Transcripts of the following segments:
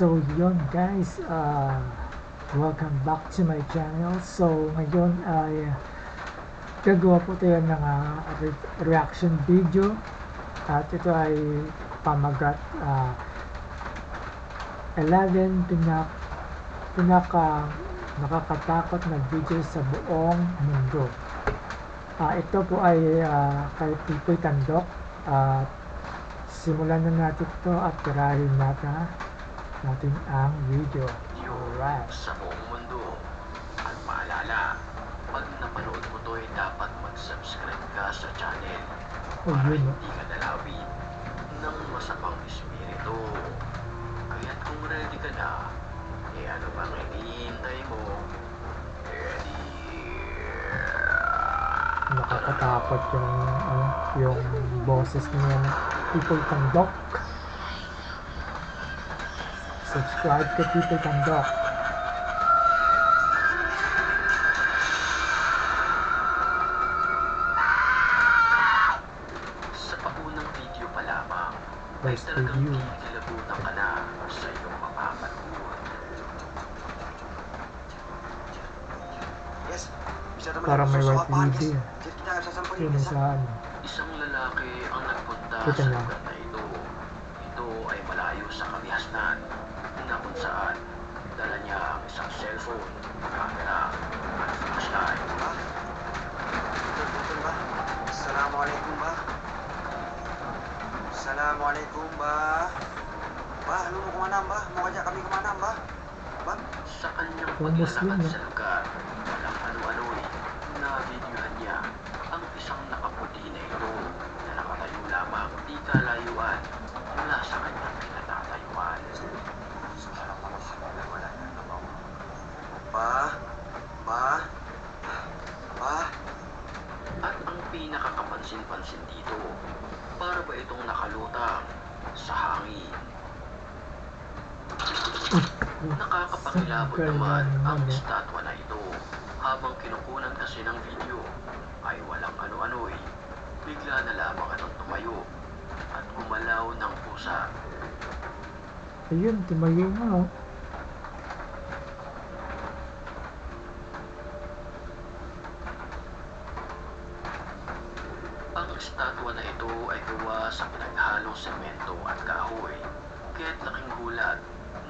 So yun guys, welcome back to my channel. So ngayon ay gagawa po tayo ng reaction video. At ito ay pamagat 11 pinaka nakakatakot na video sa buong mundo. Ito po ay kay Pipoy Tandok. Simulan na natin ito at tirahin natin ang video. Alright. Sa buong mundo. At paalala, pag napanood mo ito ay dapat mag-subscribe ka sa channel para hindi ka dalawin ng masamang espiritu. Kaya't kung ready ka na, ano bang hinihintay mo? Ready? Nakakatakot yung boses niya na Pipoy Tandok. Subscribe kay Pipoy Tandok. Sa paunang video pa lamang ay talagang kikilabutan ka na sa iyong mapapanood. Para may white lady. Yun sa Isang lalaki ang nagpunta Kita sa na. lugar na ito. Ito ay malayo sa kamihasnan na kung saan dala niya ang isang cellphone, camera, at flashlight. Assalamualaikum ba? Assalamualaikum ba? Ba, ano mo kumanam ba? Mo kaya kami kumanam ba? Ba? Sa kanyang Muslim, paglalakad no? sa lugar, walang ano-ano'y na-videohan niya ang isang nakaputi na ito na nakatayo lamang di kalayuan mula sa kanyang pinatatayuan. Ba? Ba? Ba? At ang pinakakapansin-pansin dito, para ba itong nakalutang sa hangin? Nakakapangilabot naman ang estatwa na ito. Habang kinukunan kasi ng video, ay walang ano-ano'y bigla na lamang itong tumayo at gumalaw ng pusa. Ayun, tumayo nga oh. Ang estatwa na ito ay gawa sa pinaghalong semento at kahoy, kaya't laking gulat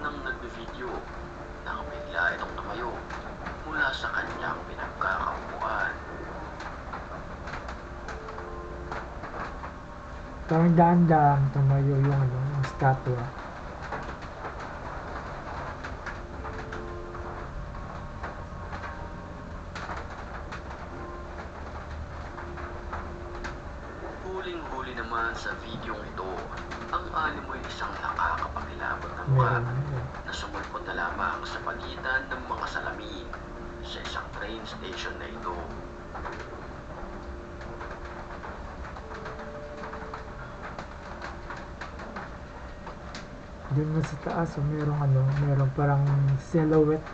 nang nagbe-video nang bigla itong tumayo mula sa kanyang pinagkakaupuan. Parang daan-daan tumayo yung statua. Huling-huli naman sa videong ito, ang alimoy isang nakakapangilabot na mukha na sumulpot na lamang sa pagitan ng mga salamin sa isang train station na ito. Doon na sa taas, merong parang silhouette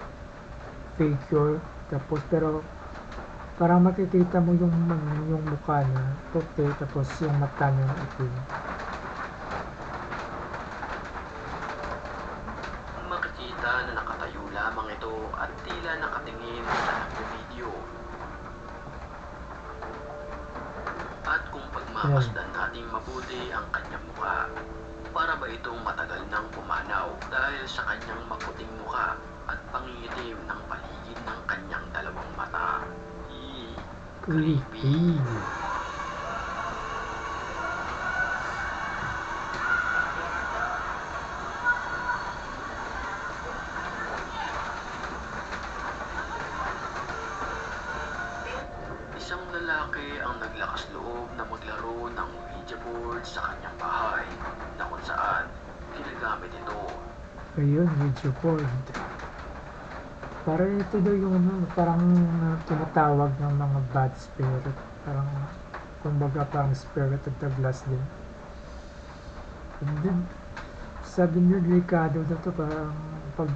figure, tapos pero parang makikita mo yung mukha na puti, tapos yung mata niya itim. Makikita na nakatayo lamang ito at tila nakatingin sa nagpo-video. At kung pagmamasdan nating mabuti ang kanyang mukha, para ba itong matagal nang pumanaw dahil sa kanyang maputing mukha at pangingitim ng paligid ng kanyang dalawang mata. Creepy. Isang lalaki ang naglakas loob na maglaro ng Ouija board sa kanyang bahay na kung saan ginagamit ito. Ayun, Ouija board. Parang ito daw yung parang tinatawag ng mga bad spirit. Parang, kumbaga parang spirit of the glass din. And then, sabi niyo, delikado na to. Parang pag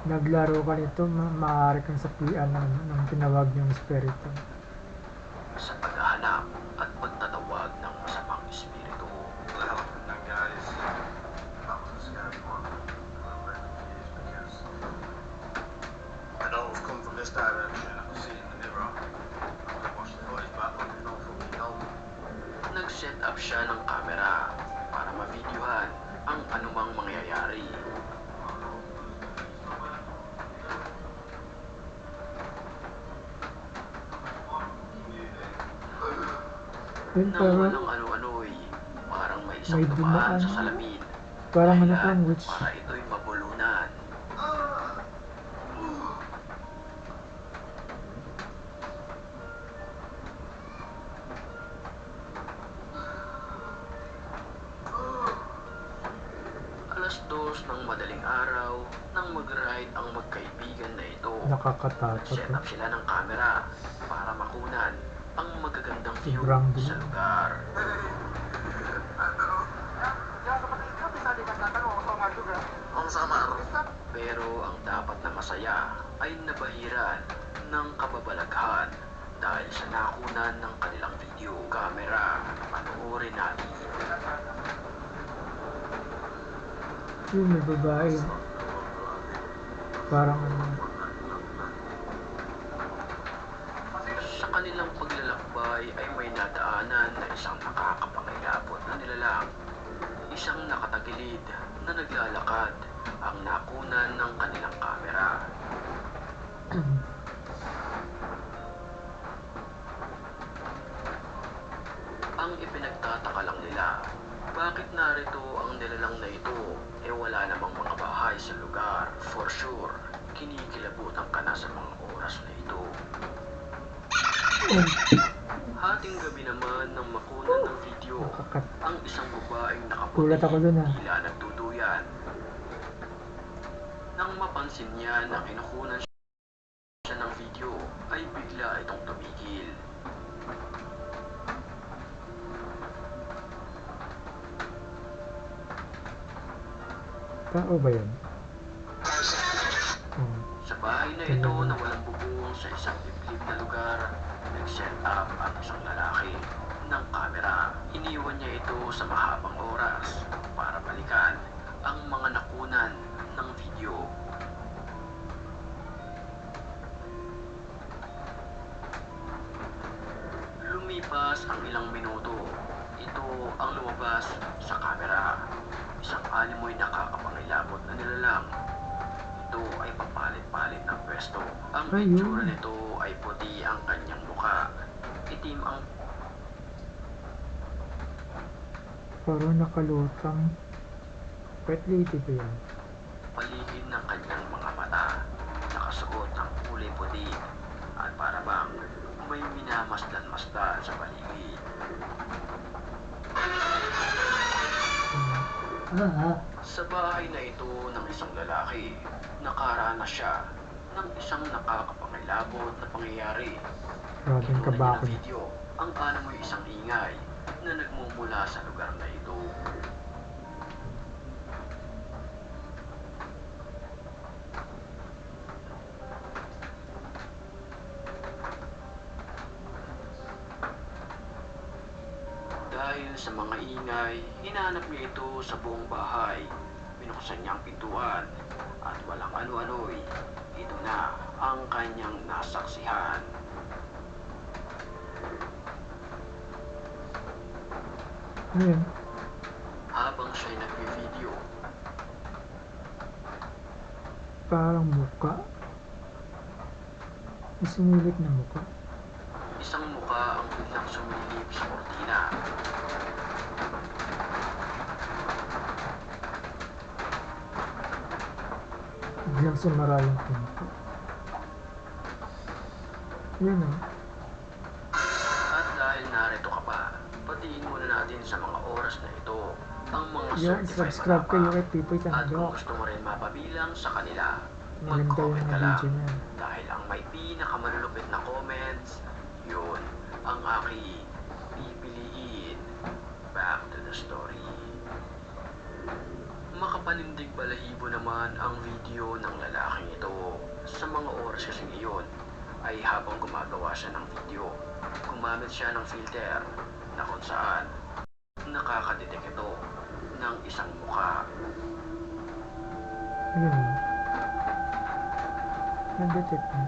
naglaro ka nito, maaari kang sapian ng tinawag niyong espiritu. Sa paghahanap at pagtatawag ng masamang espiritu. Wala akong guys. Ako sa Nag-set up siya ng camera para ma-videohan ang anumang mangyayari. Yun Nang parang, walang ano-ano'y, parang may isang may dumaan dumaan. sa salamin. Parang ano Dahilan pang witch. para ito'y mabulunan. Alas 2 ng madaling araw nang mag-ride ang magkaibigan na ito. Nakakatakot. Set up sila ng camera para makunan ang magagandang view Sobrang sa dilim. lugar. Pero ang dapat na masaya ay nabahiran ng kababalaghan dahil sa nakunan ng kanilang video camera. Panoorin natin. Yun, may babae. Parang ano. Sa kanilang paglalakbay ay may nadaanan na isang nakakapangilabot na nilalang. Isang nakatagilid na naglalakad ang nakunan ng kanilang kamera. Ang ipinagtataka lang nila, bakit narito ang nilalang na ito wala namang mga bahay sa lugar. For sure, kinikilabutan ka na sa mga oras na ito. Hating gabi naman nang makunan ng video, Nakakat. ang isang babaeng Gulat ako dun, nakaputi tila nagduduyan. Nang mapansin niya na kinukunan siya ng video, ay bigla itong tumigil. Tao ba yun? Sa bahay na ito na walang bubong sa isang liblib na lugar, nag-set up ang isang lalaki ng kamera. Iniwan niya ito sa mahabang oras para balikan ang mga nakunan ng video. Lumipas ang ilang minuto. Ito ang lumabas sa kamera. Isang animoy nakakapangilabot na nilalang. Ito ay papalit-palit ng pwesto. Ang Ayun. itsura nito ay puti ang kanyang mukha. Itim ang Parang nakalutang. Pet lady ba yan? paligid ng kanyang mga mata. Nakasuot ng kulay puti. At para bang may minamasdan-masdan sa paligid. Sa bahay na ito ng isang lalaki, nakaranas siya ng isang nakakapangilabot na pangyayari. Maraming Kinunan niya kabako. ng video ang animoy isang ingay na nagmumula sa lugar na ito. Dahil sa mga ingay, hinanap niya ito sa buong bahay. Binuksan niya ang pintuan at walang ano-ano'y ito na ang kanyang nasaksihan. Ayun. Habang siya'y nagbi-video, Parang muka. May sumilip na muka. isang muka ang biglang sumilip sa kortina. Biglang sumara yung pinto. Yun oh. At dahil narito ka pa, patiin muna natin sa mga oras na ito ang mga Yun, certified subscribe kayo malapa. kay Pipoy At kung Tandok. gusto mo rin mapabilang sa kanila, Maganda yung mag-comment mga ka lang. video niya. Dahil ang may pinakamalulupit na comments, yun ang aking pipiliin. Back to the story. Makapanindig balahibo naman ang video ng lalaking ito. Sa mga oras kasi iyon, ay habang gumagawa siya ng video, gumamit siya ng filter na kung saan nakakadetect ito ng isang mukha. Ayun oh. Na-detect na.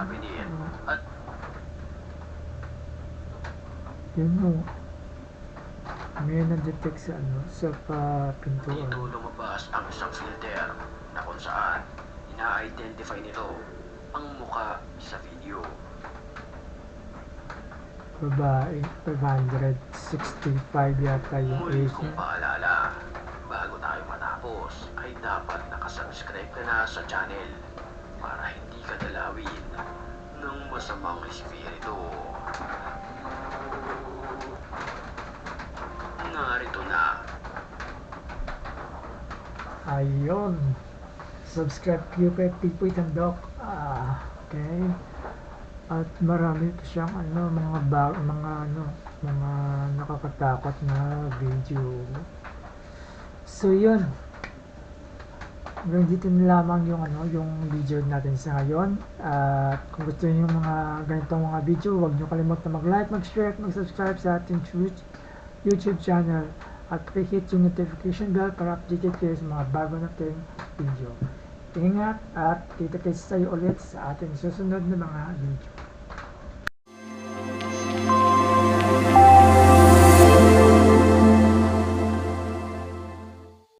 cabinet at Yun mo. May na-detect sa sa pintuan. dito lumabas ang isang filter na kung saan ina-identify nito ang muka sa video. Babae, 565 yata yung Muli age kong niya. paalala, bago tayo matapos ay dapat nakasubscribe ka na sa channel para hindi ka dalawin ng masamang espiritu. Narito na. Ayun. Subscribe kayo kay Pipoy Tandok. Okay. At marami pa siyang mga nakakatakot na video. So yun. Hanggang dito na lamang yung video natin sa ngayon. At kung gusto niyo yung mga ganitong mga video, huwag niyo kalimutan mag-like, mag-share, at mag-subscribe sa ating YouTube channel. At hit yung notification bell para updated kayo sa mga bago nating video. Ingat at kita-kits tayo ulit sa ating susunod na mga video.